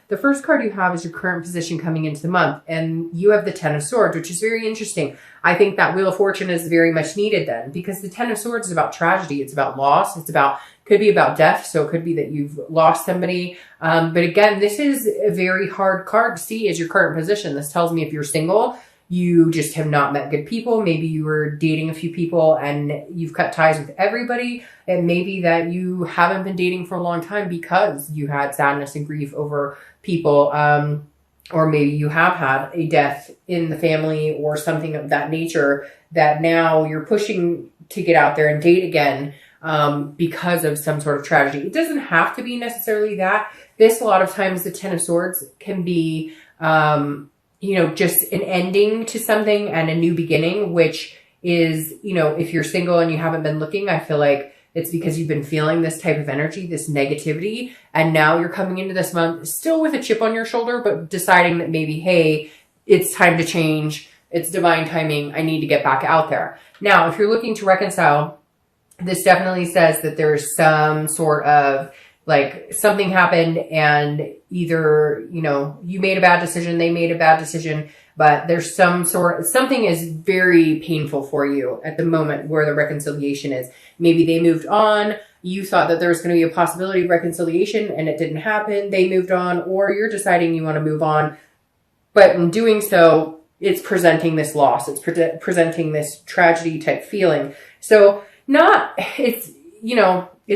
The first card you have is your current position coming into the month, and you have the Ten of Swords, which is very interesting. I think that Wheel of Fortune is very much needed then, because the Ten of Swords is about tragedy. It's about loss. Could be about death. So it could be that you've lost somebody. But again, this is a very hard card to see as your current position. This tells me if you're single, you just have not met good people. Maybe you were dating a few people and you've cut ties with everybody. And maybe that you haven't been dating for a long time because you had sadness and grief over people. Or maybe you have had a death in the family or something of that nature that now you're pushing to get out there and date again because of some sort of tragedy. It doesn't have to be necessarily that. This, a lot of times, the Ten of Swords can be just an ending to something and a new beginning, which is, if you're single and you haven't been looking, I feel like it's because you've been feeling this type of energy, this negativity, and now you're coming into this month still with a chip on your shoulder, but deciding that maybe, hey, it's time to change. It's divine timing. I need to get back out there. Now, if you're looking to reconcile, this definitely says that there's some sort of like something happened and either, you made a bad decision, they made a bad decision, but there's something is very painful for you at the moment where the reconciliation is. Maybe they moved on. You thought that there was going to be a possibility of reconciliation and it didn't happen. They moved on, or you're deciding you want to move on. But in doing so, it's presenting this loss. It's presenting this tragedy type feeling. So it's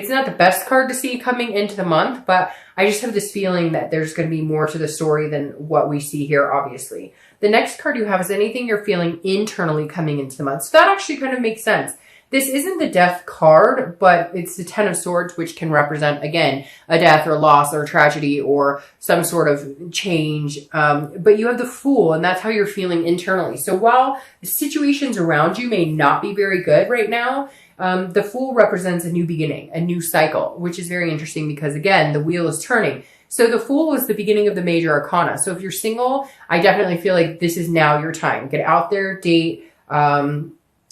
not the best card to see coming into the month, but I just have this feeling that there's going to be more to the story than what we see here, obviously. The next card you have is anything you're feeling internally coming into the month. So that actually kind of makes sense. This isn't the death card, but it's the Ten of Swords, which can represent, again, a death or loss or tragedy or some sort of change. But you have the Fool, and that's how you're feeling internally. So while the situations around you may not be very good right now, the Fool represents a new beginning, a new cycle, which is very interesting because, again, the wheel is turning. So the Fool is the beginning of the major arcana. So if you're single, I definitely feel like this is now your time. Get out there, date,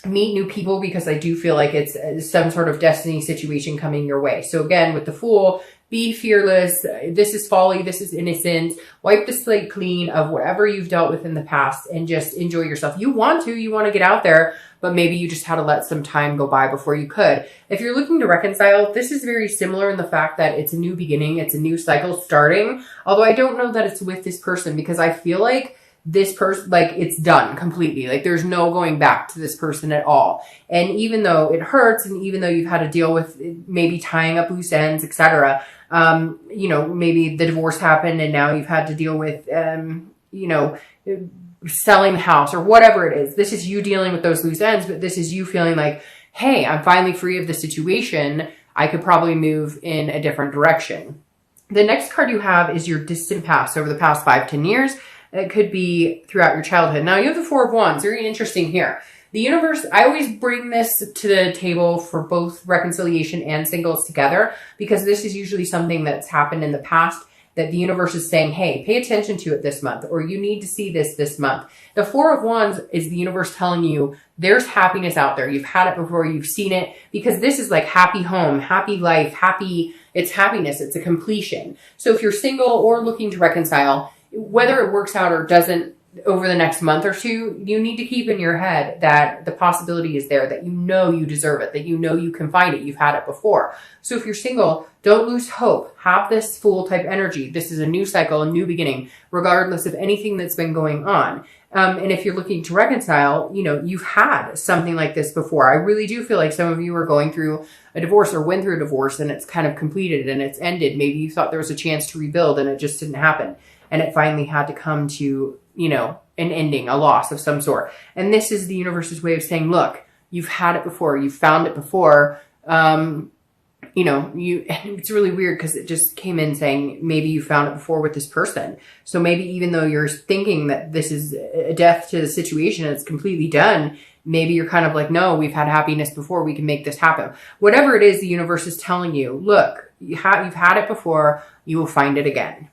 meet new people, because I do feel like it's some sort of destiny situation coming your way. So again, with the Fool, be fearless. This is folly. This is innocence. Wipe the slate clean of whatever you've dealt with in the past and just enjoy yourself. You want to get out there, but maybe you just had to let some time go by before you could. If you're looking to reconcile, this is very similar in the fact that it's a new beginning. It's a new cycle starting. Although I don't know that it's with this person, because I feel like this person, like, it's done completely. Like, there's no going back to this person at all. And even though it hurts, and even though you've had to deal with maybe tying up loose ends, etc., maybe the divorce happened and now you've had to deal with, selling the house or whatever it is. This is you dealing with those loose ends, but this is you feeling like, hey, I'm finally free of the situation. I could probably move in a different direction. The next card you have is your distant past over the past 5-10 years. It could be throughout your childhood. Now, you have the Four of Wands. Very interesting here. The universe, I always bring this to the table for both reconciliation and singles together, because this is usually something that's happened in the past that the universe is saying, hey, pay attention to it this month, or you need to see this month. The Four of Wands is the universe telling you there's happiness out there. You've had it before, you've seen it, because this is like happy home, happy life, it's happiness, it's a completion. So if you're single or looking to reconcile, whether it works out or doesn't over the next month or two, you need to keep in your head that the possibility is there, that you deserve it, that you can find it, you've had it before. So if you're single, don't lose hope. Have this Fool type energy. This is a new cycle, a new beginning, regardless of anything that's been going on. And if you're looking to reconcile, you've had something like this before. I really do feel like some of you are going through a divorce or went through a divorce and it's kind of completed and it's ended. Maybe you thought there was a chance to rebuild and it just didn't happen. And it finally had to come to, an ending, a loss of some sort. And this is the universe's way of saying, look, you've had it before. You've found it before. It's really weird because it just came in saying maybe you found it before with this person. So maybe even though you're thinking that this is a death to the situation and it's completely done, maybe you're kind of like, no, we've had happiness before. We can make this happen. Whatever it is, the universe is telling you, look, you've had it before. You will find it again.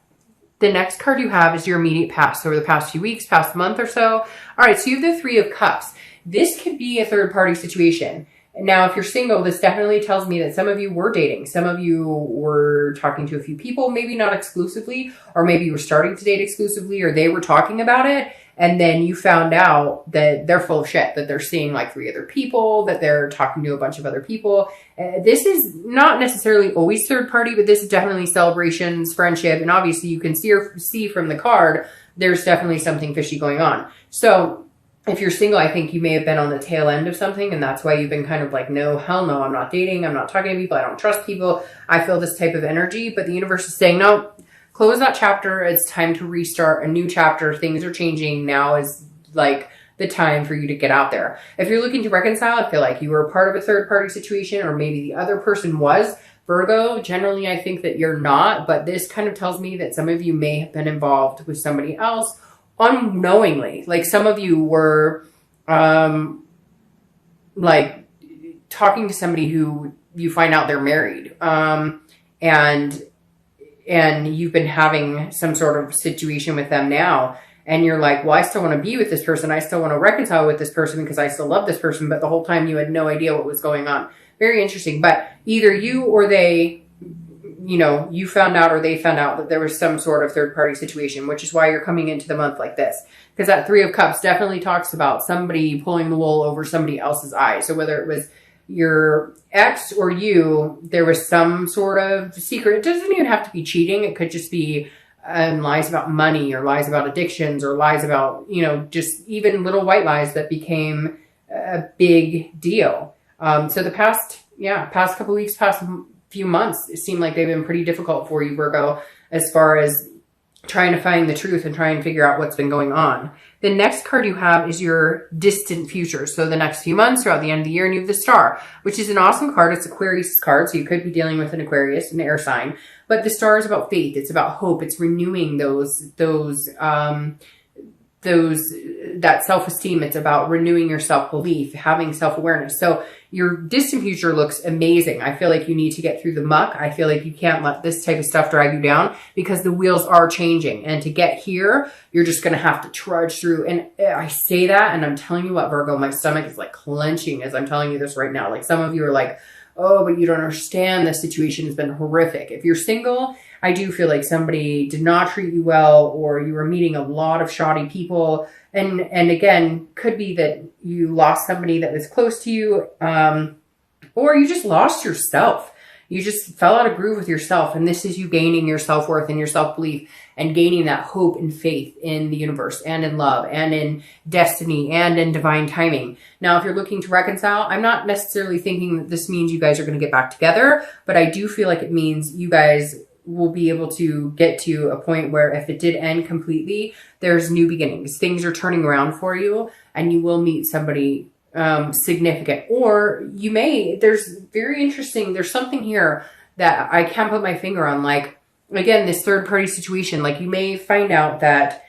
The next card you have is your immediate past, over the past few weeks, past month or so. All right, so you have the Three of Cups. This could be a third-party situation. Now, if you're single, this definitely tells me that some of you were dating. Some of you were talking to a few people, maybe not exclusively, or maybe you were starting to date exclusively, or they were talking about it. And then you found out that they're full of shit, that they're seeing like 3 other people, that they're talking to a bunch of other people. This is not necessarily always third party, but this is definitely celebrations, friendship. And obviously you can see from the card, there's definitely something fishy going on. So if you're single, I think you may have been on the tail end of something, and that's why you've been kind of like, no, hell no, I'm not dating. I'm not talking to people. I don't trust people. I feel this type of energy, but the universe is saying, no, close that chapter. It's time to restart a new chapter. Things are changing. Now is like the time for you to get out there. If you're looking to reconcile, I feel like you were part of a third party situation, or maybe the other person was. Virgo, generally, I think that you're not, but this kind of tells me that some of you may have been involved with somebody else unknowingly. Like some of you were like talking to somebody who you find out they're married, and you've been having some sort of situation with them now, and you're like, well, I still want to be with this person, I still want to reconcile with this person because I still love this person, but the whole time you had no idea what was going on. Very interesting. But either you or they, you know, you found out or they found out that there was some sort of third party situation, which is why you're coming into the month like this. Because that 3 of Cups definitely talks about somebody pulling the wool over somebody else's eyes. So whether it was your ex or you, there was some sort of secret. It doesn't even have to be cheating. It could just be lies about money, or lies about addictions, or lies about, you know, just even little white lies that became a big deal. So the past couple weeks, past few months, it seemed like they've been pretty difficult for you, Virgo, as far as trying to find the truth and try and figure out what's been going on. The next card you have is your distant future. So the next few months, throughout the end of the year, and you have the Star, which is an awesome card. It's Aquarius card, so you could be dealing with an Aquarius, an air sign. But the Star is about faith. It's about hope. It's renewing that self-esteem. It's about renewing your self-belief, having self-awareness. So your distant future looks amazing. I feel like you need to get through the muck. I feel like you can't let this type of stuff drag you down, because the wheels are changing. And to get here, you're just going to have to trudge through. And I say that, and I'm telling you what, Virgo, my stomach is like clenching as I'm telling you this right now. Like some of you are like, oh, but you don't understand. This situation has been horrific. If you're single, I do feel like somebody did not treat you well, or you were meeting a lot of shoddy people. And again, could be that you lost somebody that was close to you, or you just lost yourself. You just fell out of groove with yourself. And this is you gaining your self-worth and your self-belief, and gaining that hope and faith in the universe, and in love, and in destiny, and in divine timing. Now, if you're looking to reconcile, I'm not necessarily thinking that this means you guys are going to get back together, but I do feel like it means you guys will be able to get to a point where if it did end completely, there's new beginnings. Things are turning around for you, and you will meet somebody significant. Or you may, there's something here that I can't put my finger on. Like, again, this third party situation, like you may find out that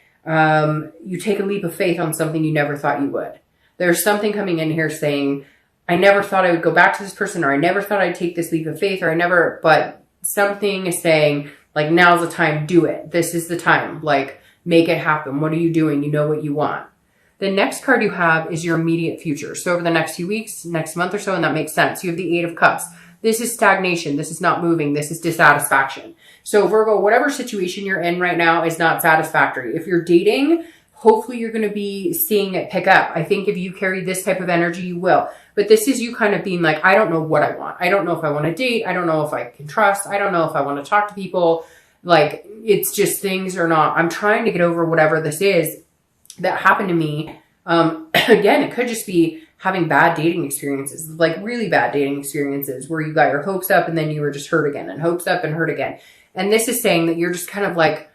you take a leap of faith on something you never thought you would. There's something coming in here saying, I never thought I would go back to this person, or I never thought I'd take this leap of faith, but something is saying, like, now's the time, do it. This is the time, like, make it happen. What are you doing? You know what you want. The next card you have is your immediate future. So over the next few weeks, next month or so, and that makes sense. You have the 8 of Cups. This is stagnation. This is not moving. This is dissatisfaction. So Virgo, whatever situation you're in right now is not satisfactory. If you're dating, hopefully you're going to be seeing it pick up. I think if you carry this type of energy, you will. But this is you kind of being like, I don't know what I want. I don't know if I want to date. I don't know if I can trust. I don't know if I want to talk to people. Like, it's just things are not, I'm trying to get over whatever this is that happened to me. Again, it could just be having bad dating experiences, like really bad dating experiences where you got your hopes up and then you were just hurt again, and hopes up and hurt again. And this is saying that you're just kind of like,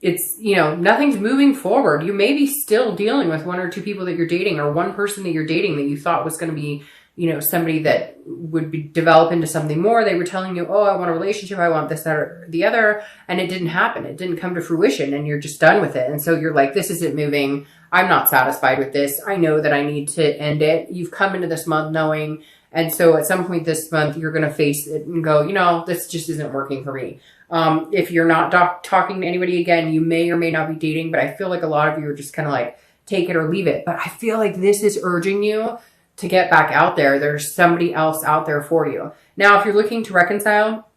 it's, you know, nothing's moving forward. You may be still dealing with 1 or 2 people that you're dating, or one person that you're dating that you thought was going to be, you know, somebody that would develop into something more. They were telling you, oh, I want a relationship. I want this, that, or the other. And it didn't happen. It didn't come to fruition, and you're just done with it. And so you're like, this isn't moving. I'm not satisfied with this. I know that I need to end it. You've come into this month knowing. And so at some point this month, you're going to face it and go, you know, this just isn't working for me. If you're not talking to anybody again, you may or may not be dating, but I feel like a lot of you are just kind of like, take it or leave it. But I feel like this is urging you to get back out there. There's somebody else out there for you. Now, if you're looking to reconcile,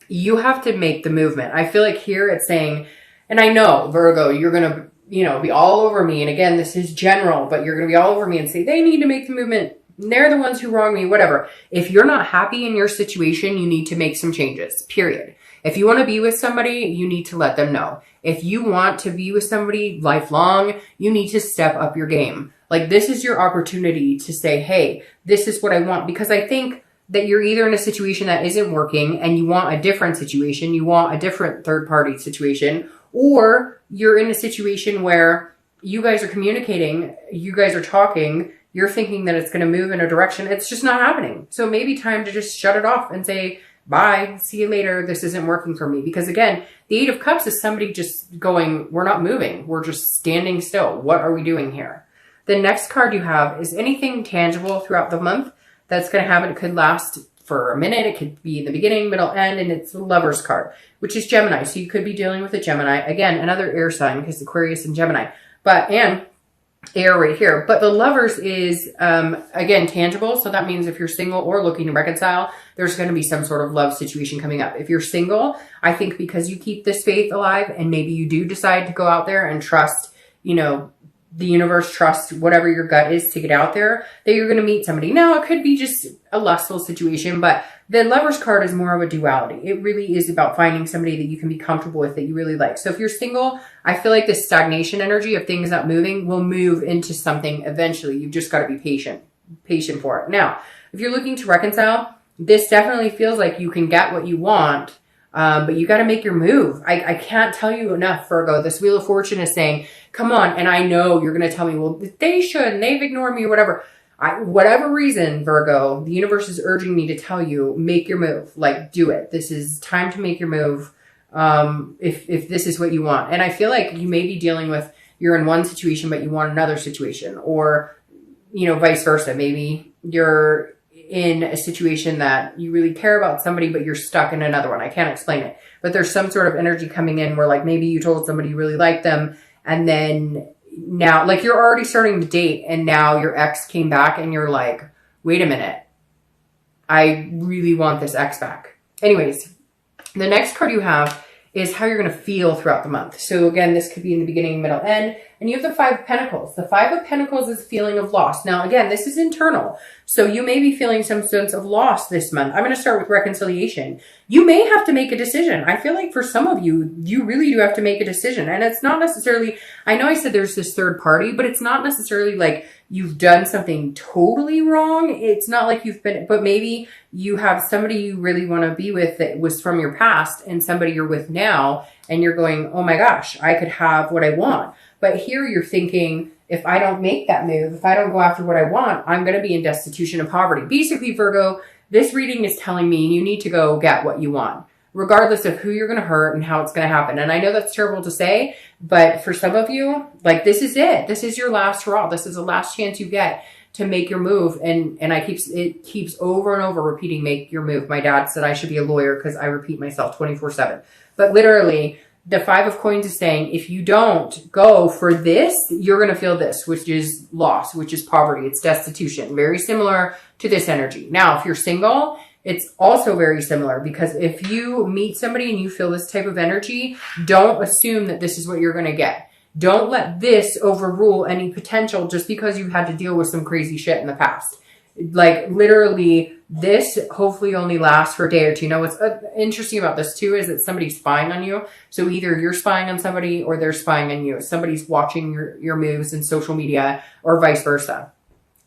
you have to make the movement. I feel like here it's saying, and I know, Virgo, you're going to, be all over me. And again, this is general, but you're going to be all over me and say, they need to make the movement. They're the ones who wrong me, whatever. If you're not happy in your situation, you need to make some changes, period. If you want to be with somebody, you need to let them know. If you want to be with somebody lifelong, you need to step up your game. Like, this is your opportunity to say, hey, this is what I want. Because I think that you're either in a situation that isn't working and you want a different situation, you want a different third party situation, or you're in a situation where you guys are communicating, you guys are talking, you're thinking that it's going to move in a direction. It's just not happening. So maybe time to just shut it off and say, bye, see you later. This isn't working for me. Because again, the Eight of Cups is somebody just going, we're not moving. We're just standing still. What are we doing here? The next card you have is anything tangible throughout the month that's going to happen. It could last for a minute. It could be in the beginning, middle, end, and it's the Lover's card, which is Gemini. So you could be dealing with a Gemini. Again, another air sign because Aquarius and Gemini. And air right here. But the Lovers is, again, tangible. So that means if you're single or looking to reconcile, there's going to be some sort of love situation coming up. If you're single, I think because you keep this faith alive and maybe you do decide to go out there and trust, the universe, trust whatever your gut is to get out there, that you're going to meet somebody. Now, it could be just a lustful situation, but the Lover's card is more of a duality. It really is about finding somebody that you can be comfortable with, that you really like. So if you're single, I feel like this stagnation energy of things not moving will move into something eventually. You've just got to be patient for it. Now, if you're looking to reconcile, this definitely feels like you can get what you want, but you got to make your move. I can't tell you enough, Virgo. This Wheel of Fortune is saying, come on. And I know you're going to tell me, well, they should, and they've ignored me, whatever. Whatever reason, Virgo, the universe is urging me to tell you, make your move. Like, do it. This is time to make your move. If this is what you want. And I feel like you may be dealing with, you're in one situation, but you want another situation, or, vice versa. Maybe you're in a situation that you really care about somebody, but you're stuck in another one. I can't explain it, but there's some sort of energy coming in where, like, maybe you told somebody you really liked them, and then now, like, you're already starting to date, and now your ex came back and you're like, wait a minute, I really want this ex back. Anyways, the next card you have is how you're going to feel throughout the month. So again, this could be in the beginning, middle, end. And you have the Five of Pentacles. The Five of Pentacles is a feeling of loss. Now, again, this is internal. So you may be feeling some sense of loss this month. I'm going to start with reconciliation. You may have to make a decision. I feel like for some of you, you really do have to make a decision. And it's not necessarily, I know I said there's this third party, but it's not necessarily like you've done something totally wrong. It's not like you've been, but maybe you have somebody you really want to be with that was from your past and somebody you're with now, and you're going, oh my gosh, I could have what I want. But here you're thinking, if I don't make that move, if I don't go after what I want, I'm going to be in destitution and poverty. Basically, Virgo, this reading is telling me you need to go get what you want, regardless of who you're going to hurt and how it's going to happen. And I know that's terrible to say, but for some of you, like, this is it. This is your last hurrah. This is the last chance you get to make your move. And it keeps over and over repeating, make your move. My dad said I should be a lawyer because I repeat myself 24/7. But literally, the Five of Coins is saying, if you don't go for this, you're going to feel this, which is loss, which is poverty. It's destitution. Very similar to this energy. Now, if you're single, it's also very similar, because if you meet somebody and you feel this type of energy, don't assume that this is what you're going to get. Don't let this overrule any potential just because you had to deal with some crazy shit in the past. Like, literally, this hopefully only lasts for a day or two. What's interesting about this too is that somebody's spying on you. So either you're spying on somebody or they're spying on you. Somebody's watching your moves in social media, or vice versa.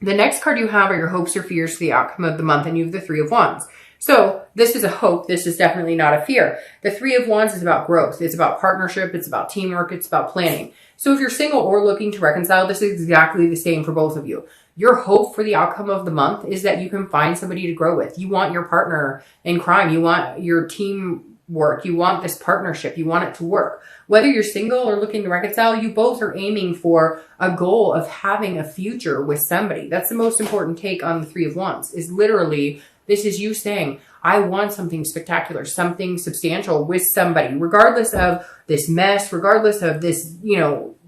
The next card you have are your hopes or fears for the outcome of the month, and you have the Three of Wands. So this is a hope. This is definitely not a fear. The Three of Wands is about growth. It's about partnership. It's about teamwork. It's about planning. So if you're single or looking to reconcile, this is exactly the same for both of you. Your hope for the outcome of the month is that you can find somebody to grow with. You want your partner in crime. You want your teamwork. You want this partnership. You want it to work. Whether you're single or looking to reconcile, you both are aiming for a goal of having a future with somebody. That's the most important take on the Three of Wands, is literally, this is you saying, I want something spectacular, something substantial with somebody, regardless of this mess, regardless of this,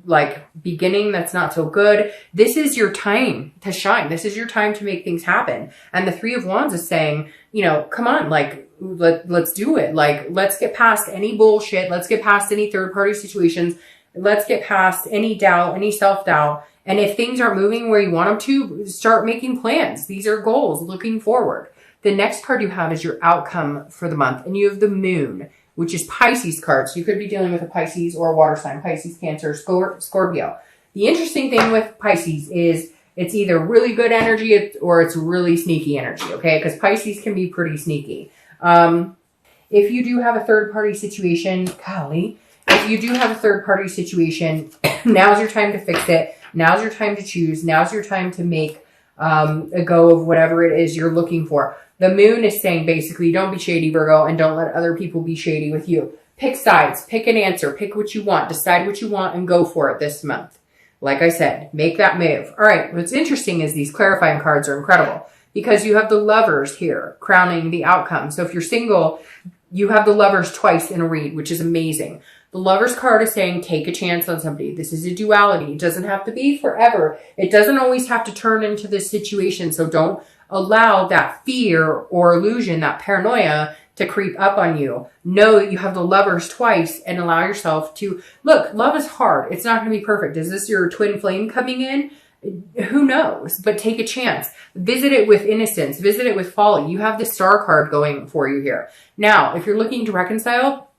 like beginning that's not so good. This is your time to shine. This is your time to make things happen. And the Three of Wands is saying, you know, come on, like, let's do it. Like, let's get past any bullshit. Let's get past any third party situations. Let's get past any doubt, any self-doubt. And if things aren't moving where you want them to, start making plans. These are goals looking forward. The next card you have is your outcome for the month. And you have the Moon, which is Pisces card. So you could be dealing with a Pisces or a water sign, Pisces, Cancer, Scorpio. The interesting thing with Pisces is it's either really good energy or it's really sneaky energy, okay? Because Pisces can be pretty sneaky. If you do have a third-party situation, golly, if you do have a third-party situation, now's your time to fix it. Now's your time to choose. Now's your time to make a go of whatever it is you're looking for. The Moon is saying basically, don't be shady, Virgo, and don't let other people be shady with you. Pick sides, pick an answer, pick what you want, decide what you want, and go for it this month. Like I said, make that move. All right, what's interesting is these clarifying cards are incredible because you have the Lovers here crowning the outcome. So if you're single, you have the Lovers twice in a read, which is amazing. The Lovers card is saying take a chance on somebody. This is a duality. It doesn't have to be forever. It doesn't always have to turn into this situation. So don't allow that fear or illusion, that paranoia to creep up on you. Know that you have the Lovers twice and allow yourself to, look, love is hard. It's not going to be perfect. Is this your twin flame coming in? Who knows? But take a chance. Visit it with innocence. Visit it with folly. You have the Star card going for you here. Now, if you're looking to reconcile,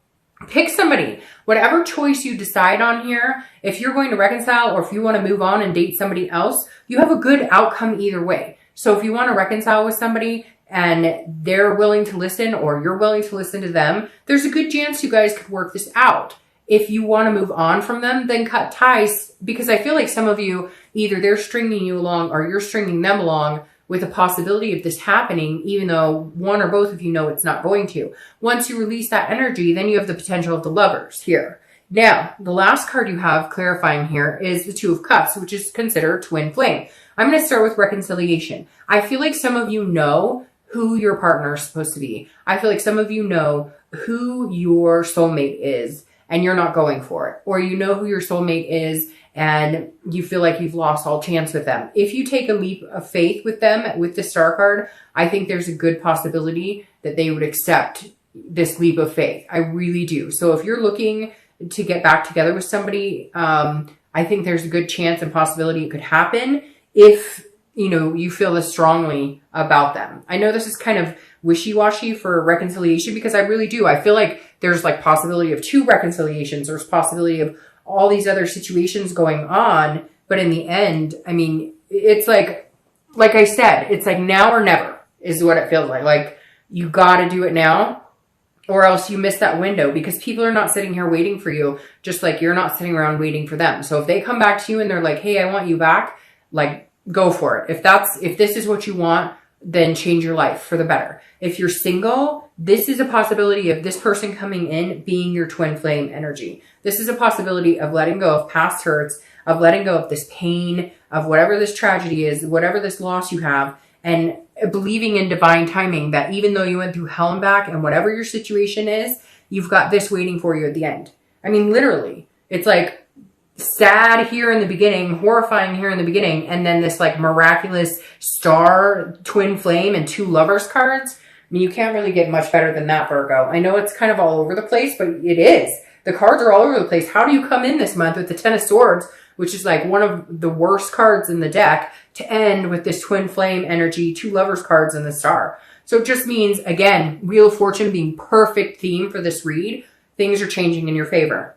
pick somebody. Whatever choice you decide on here, if you're going to reconcile or if you want to move on and date somebody else, you have a good outcome either way. So if you want to reconcile with somebody and they're willing to listen or you're willing to listen to them, there's a good chance you guys could work this out. If you want to move on from them, then cut ties, because I feel like some of you, either they're stringing you along or you're stringing them along with a possibility of this happening, even though one or both of you know it's not going to. Once you release that energy, then you have the potential of the Lovers here. Now, the last card you have clarifying here is the Two of Cups, which is considered twin flame. I'm going to start with reconciliation. I feel like some of you know who your partner is supposed to be. I feel like some of you know who your soulmate is and you're not going for it. Or you know who your soulmate is and you feel like you've lost all chance with them. If you take a leap of faith with them, with the Star card, I think there's a good possibility that they would accept this leap of faith. I really do. So if you're looking to get back together with somebody, I think there's a good chance and possibility it could happen if, you know, you feel this strongly about them. I know this is kind of wishy-washy for reconciliation because I really do. I feel like there's like possibility of 2 reconciliations. There's possibility of all these other situations going on. But in the end, I mean, it's like I said, it's like now or never is what it feels like. Like you got to do it now or else you miss that window, because people are not sitting here waiting for you, just like you're not sitting around waiting for them. So if they come back to you and they're like, hey, I want you back, like go for it. If this is what you want, then change your life for the better. If you're single, this is a possibility of this person coming in being your twin flame energy. This is a possibility of letting go of past hurts, of letting go of this pain, of whatever this tragedy is, whatever this loss you have, and believing in divine timing that even though you went through hell and back and whatever your situation is, you've got this waiting for you at the end. I mean, literally, it's like sad here in the beginning, horrifying here in the beginning, and then this like miraculous Star, twin flame, and 2 Lovers cards. I mean, you can't really get much better than that, Virgo. I know it's kind of all over the place, but it is. The cards are all over the place. How do you come in this month with the 10 of Swords, which is like one of the worst cards in the deck, to end with this twin flame energy, 2 Lovers cards, and the Star? So it just means, again, Wheel of Fortune being perfect theme for this read. Things are changing in your favor.